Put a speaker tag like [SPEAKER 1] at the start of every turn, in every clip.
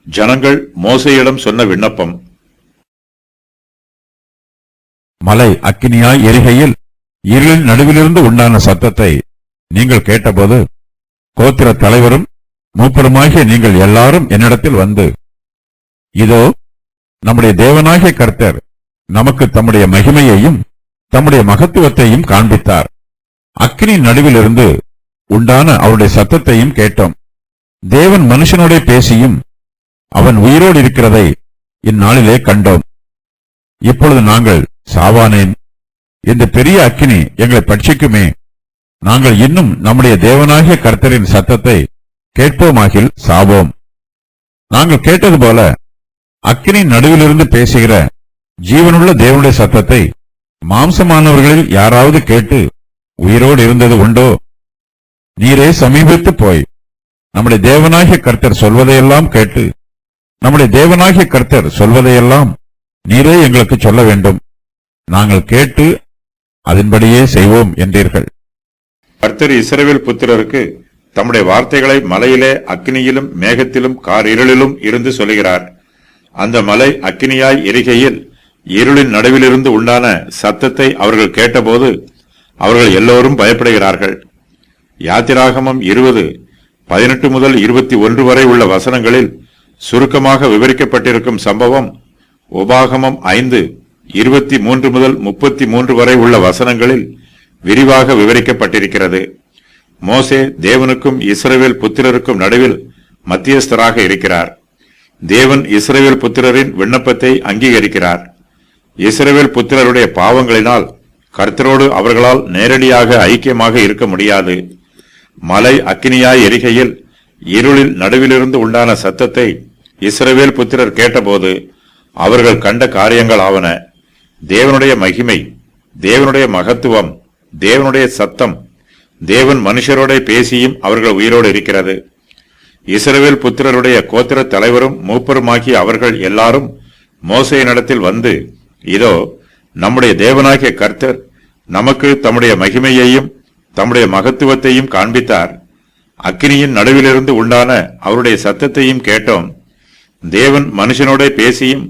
[SPEAKER 1] ஜனங்கள் மோசேயிடம் சொன்ன விண்ணப்பம்.
[SPEAKER 2] மலை அக்கினியாய் எரிகையில் இருளின் நடுவிலிருந்து உண்டான சத்தத்தை நீங்கள் கேட்டபோது கோத்திர தலைவரும் மூப்பருமாகிய நீங்கள் எல்லாரும் என்னிடத்தில் வந்து, இதோ நம்முடைய தேவனாகிய கர்த்தர் நமக்கு தம்முடைய மகிமையையும் தம்முடைய மகத்துவத்தையும் காண்பித்தார். அக்கினி நடுவிலிருந்து உண்டான அவருடைய சத்தத்தையும் கேட்டோம். தேவன் மனுஷனோட பேசியும் அவன் உயிரோடு இருக்கிறதை இந்நாளிலே கண்டோம். இப்பொழுது நாங்கள் சாவானேன், இந்த பெரிய அக்கினி எங்களை பட்சிக்குமே. நாங்கள் இன்னும் நம்முடைய தேவனாகிய கர்த்தரின் சத்தத்தை கேட்போமாகில் சாவோம். நாங்கள் கேட்டது போல அக்கினி நடுவிலிருந்து பேசுகிற ஜீவனுள்ள தேவனுடைய சத்தத்தை மாம்சமானவர்களில் யாராவது கேட்டு உயிரோடு இருந்தது உண்டோ? நீரே சமீபித்து போய் நம்முடைய தேவனாகிய கர்த்தர் சொல்வதையெல்லாம் கேட்டு நம்முடைய தேவனாகிய கர்த்தர் சொல்வதையெல்லாம் நீரே எங்களுக்கு சொல்ல வேண்டும். நாங்கள் கேட்டு அதன்படியே செய்வோம் என்றீர்கள்.
[SPEAKER 1] கர்த்தர் இஸ்ரவேல் புத்திரருக்கு தம்முடைய வார்த்தைகளை மலையிலே அக்கினியிலும் மேகத்திலும் காரிருளிலும் இருந்து சொல்கிறார். அந்த மலை அக்கினியாய் எரிகையில் இருளின் நடுவிலிருந்து உண்டான சத்தத்தை அவர்கள் கேட்டபோது அவர்கள் எல்லோரும் பயப்படுகிறார்கள். யாத்திராகமம் 20:18 முதல் 21 வரை உள்ள வசனங்களில் சுருக்கமாக விவரிக்கப்பட்டிருக்கும் சம்பவம் உபாகமம் 5:23 முதல் 33 வரை உள்ள வசனங்களில் விரிவாக விவரிக்கப்பட்டிருக்கிறது. மோசே தேவனுக்கும் இஸ்ரவேல் புத்திரருக்கும் நடுவில் மத்தியஸ்தராக இருக்கிறார். தேவன் இஸ்ரவேல் புத்திரரின் விண்ணப்பத்தை அங்கீகரிக்கிறார். இஸ்ரவேல் புத்திரருடைய பாவங்களினால் கர்த்தரோடு அவர்களால் நேரடியாக ஐக்கியமாக இருக்க முடியாது. மலை அக்கினியாய் எரிகையில் இருளில் நடுவிலிருந்து உண்டான சத்தத்தை இஸ்ரவேல் புத்திரர் கேட்டபோது அவர்கள் கண்ட காரியங்கள் ஆவன. தேவனுடைய மகிமை, தேவனுடைய மகத்துவம், தேவனுடைய சத்தம், தேவன் மனுஷரோட பேசியும் அவர்கள் உயிரோடு இருக்கிறது. இஸ்ரவேல் புத்திரருடைய கோத்திர தலைவரும் மூப்பருமாகிய அவர்கள் எல்லாரும் மோசேயினிடத்தில் வந்து, இதோ நம்முடைய தேவனாகிய கர்த்தர் நமக்கு தம்முடைய மகிமையையும் தம்முடைய மகத்துவத்தையும் காண்பித்தார். அக்கினியின் நடுவிலிருந்து உண்டான அவருடைய சத்தத்தையும் கேட்டோம். தேவன் மனுஷனோட பேசியும்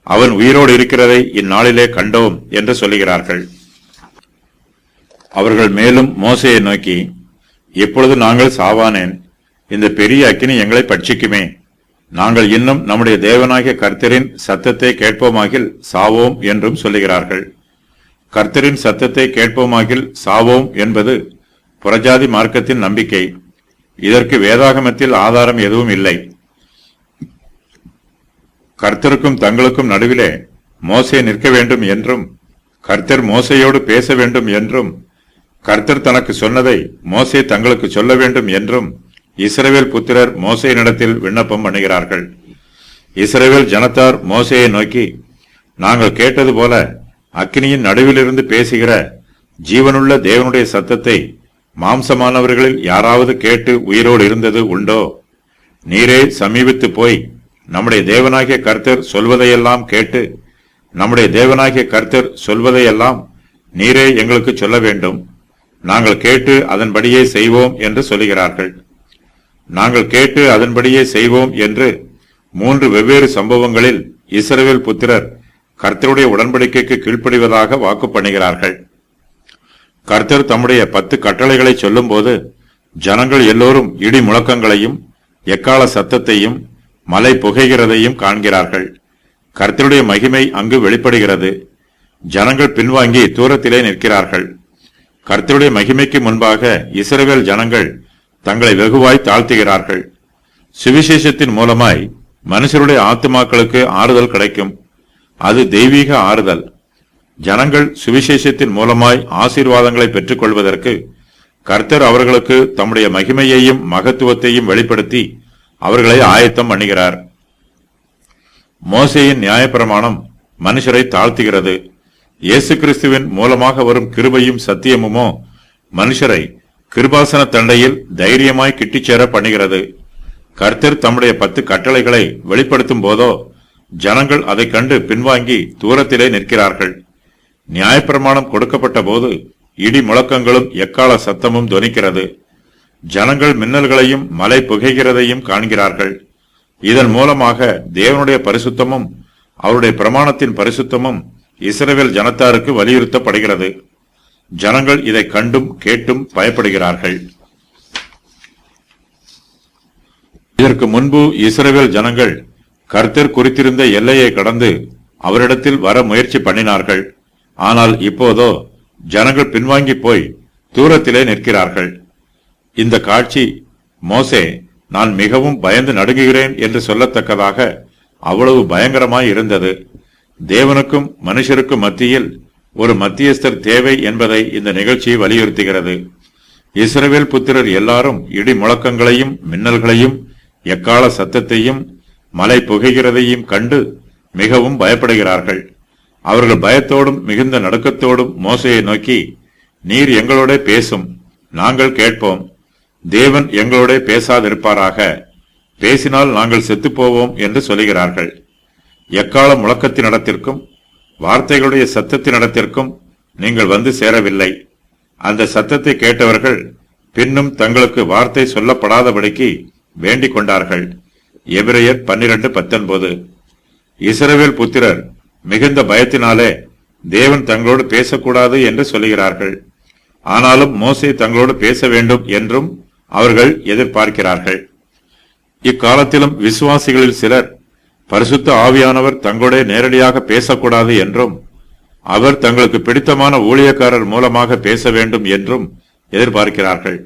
[SPEAKER 1] அவன் உயிரோடு இருக்கிறதை இந்நாளிலே கண்டோம் என்று சொல்லுகிறார்கள். அவர்கள் மேலும் மோசேயை நோக்கி, இப்பொழுது நாங்கள் சாவானேன், இந்த பெரிய அக்கினி எங்களை பட்சிக்குமே. நாங்கள் இன்னும் நம்முடைய தேவனாகிய கர்த்தரின் சத்தத்தை கேட்போமாகில் சாவோம் என்றும் சொல்லுகிறார்கள். கர்த்தரின் சத்தத்தை கேட்போமாகில் சாவோம் என்பது புறஜாதி மார்க்கத்தின் நம்பிக்கை. இதற்கு வேதாகமத்தில் ஆதாரம் எதுவும் இல்லை. கர்த்தருக்கும் தங்களுக்கும் நடுவிலே மோசே நிற்க வேண்டும் என்றும் கர்த்தர் மோசையோடு பேச வேண்டும் என்றும் கர்த்தர் தனக்கு சொன்னதை மோசே தங்களுக்கு சொல்ல வேண்டும் என்றும் இஸ்ரவேல் புத்திரர் மோசேயினிடத்தில் விண்ணப்பம் பண்ணுகிறார்கள். இஸ்ரவேல் ஜனத்தார் மோசேயை நோக்கி, நாங்கள் கேட்டது போல அக்கினியின் நடுவிலிருந்து பேசுகிற ஜீவனுள்ள தேவனுடைய சத்தத்தை மாம்சமானவர்களில் யாராவது கேட்டு உயிரோடு இருந்தது உண்டோ? நீரே சமீபித்து போய் நம்முடைய தேவனாகிய கர்த்தர் சொல்வதையெல்லாம் கேட்டு நம்முடைய தேவனாகிய கர்த்தர் சொல்வதையெல்லாம் நீரே எங்களுக்கு சொல்ல வேண்டும். நாங்கள் கேட்டு அதன்படியே செய்வோம் என்று சொல்லுகிறார்கள். நாங்கள் கேட்டு அதன்படியே செய்வோம் என்று 3 வெவ்வேறு சம்பவங்களில் இஸ்ரவேல் புத்திரர் கர்த்தருடைய உடன்படிக்கைக்கு கீழ்ப்படிவதாக வாக்கு பண்ணுகிறார்கள். கர்த்தர் தம்முடைய 10 கட்டளைகளை சொல்லும் போது ஜனங்கள் எல்லோரும் இடி முழக்கங்களையும் எக்கால சத்தத்தையும் மலை புகைகிறதையும் காண்கிறார்கள். கர்த்தருடைய மகிமை அங்கு வெளிப்படுகிறது. ஜனங்கள் பின்வாங்கி தூரத்திலே நிற்கிறார்கள். கர்த்தருடைய மகிமைக்கு முன்பாக இஸ்ரவேல் ஜனங்கள் தங்களை வெகுவாய் தாழ்த்துகிறார்கள். சுவிசேஷத்தின் மூலமாய் மனுஷருடைய ஆத்துமாக்களுக்கு ஆறுதல் கிடைக்கும். அது தெய்வீக ஆறுதல். ஜனங்கள் சுவிசேஷத்தின் மூலமாய் ஆசீர்வாதங்களை பெற்றுக் கொள்வதற்கு கர்த்தர் அவர்களுக்கு தம்முடைய மகிமையையும் மகத்துவத்தையும் வெளிப்படுத்தி அவர்களை ஆயத்தம் பண்ணுகிறார். மோசேயின் நியாயப்பிரமாணம் மனுஷரை தாழ்த்துகிறது. இயேசு கிறிஸ்துவின் மூலமாக வரும் கிருபையும் சத்தியமுமோ மனுஷரை கிருபாசன தண்டையில் தைரியமாய் கிட்டிச் சேர பண்ணுகிறது. கர்த்தர் தம்முடைய 10 கட்டளைகளை வெளிப்படுத்தும் போதோ ஜனங்கள் அதை கண்டு பின்வாங்கி தூரத்திலே நிற்கிறார்கள். நியாயப்பிரமாணம் கொடுக்கப்பட்ட போது இடி முழக்கங்களும் எக்கால சத்தமும் தொனிக்கிறது. ஜனங்கள் மின்னல்களையும் மலை புகைகிறதையும் காண்கிறார்கள். இதன் மூலமாக தேவனுடைய பரிசுத்தமும் அவருடைய பிரமாணத்தின் பரிசுத்தமும் இஸ்ரவேல் ஜனத்தாருக்கு வலியுறுத்தப்படுகிறது. ஜனங்கள் இதை கண்டும் கேட்டும் பயப்படுகிறார்கள். இதற்கு முன்பு இஸ்ரவேல் ஜனங்கள் கர்த்தர் குறித்திருந்த எல்லையை கடந்து அவரிடத்தில் வர முயற்சி பண்ணினார்கள். ஆனால் இப்போதோ ஜனங்கள் பின்வாங்கி போய் தூரத்திலே நிற்கிறார்கள். இந்த காட்சி மோசே நான் மிகவும் பயந்து நடுங்குகிறேன் என்று சொல்லத்தக்கதாக அவ்வளவு பயங்கரமாய் இருந்தது. தேவனுக்கும் மனுஷருக்கும் மத்தியில் ஒரு மத்தியஸ்தர் தேவை என்பதை இந்த நிகழ்ச்சி வலியுறுத்துகிறது. இஸ்ரவேல் புத்திரர் எல்லாரும் இடி முழக்கங்களையும் மின்னல்களையும் எக்கால சத்தத்தையும் மலை புகைகிறதையும் கண்டு மிகவும் பயப்படுகிறார்கள். அவர்கள் பயத்தோடும் மிகுந்த நடுக்கத்தோடும் மோசேயை நோக்கி, நீர் எங்களோட பேசும், நாங்கள் கேட்போம். தேவன் எங்களோட பேசாதிருப்பாராக, பேசினால் நாங்கள் செத்துப்போவோம் என்று சொல்லுகிறார்கள். எக்கால முழக்கத்தினிடத்திற்கும் வார்த்தைகளுடைய சத்தத்தினிடத்திற்கும் நீங்கள் வந்து சேரவில்லை. அந்த சத்தத்தை கேட்டவர்கள் பின்னும் தங்களுக்கு வார்த்தை சொல்லப்படாதபடிக்கு வேண்டிக் கொண்டார்கள். எபிரெயர் 12:19. இஸ்ரவேல் புத்திரர் மிகுந்த பயத்தினாலே தேவன் தங்களோடு பேசக்கூடாது என்று சொல்லுகிறார்கள். ஆனாலும் மோசே தங்களோடு பேச வேண்டும் என்றும் அவர்கள் எதிர்பார்க்கிறார்கள். இக்காலத்திலும் விசுவாசிகளில் சிலர் பரிசுத்த ஆவியானவர் தங்களோட நேரடியாக பேசக்கூடாது என்றும் அவர் தங்களுக்கு பிடித்தமான ஊழியக்காரர் மூலமாக பேச வேண்டும் என்றும் எதிர்பார்க்கிறார்கள்.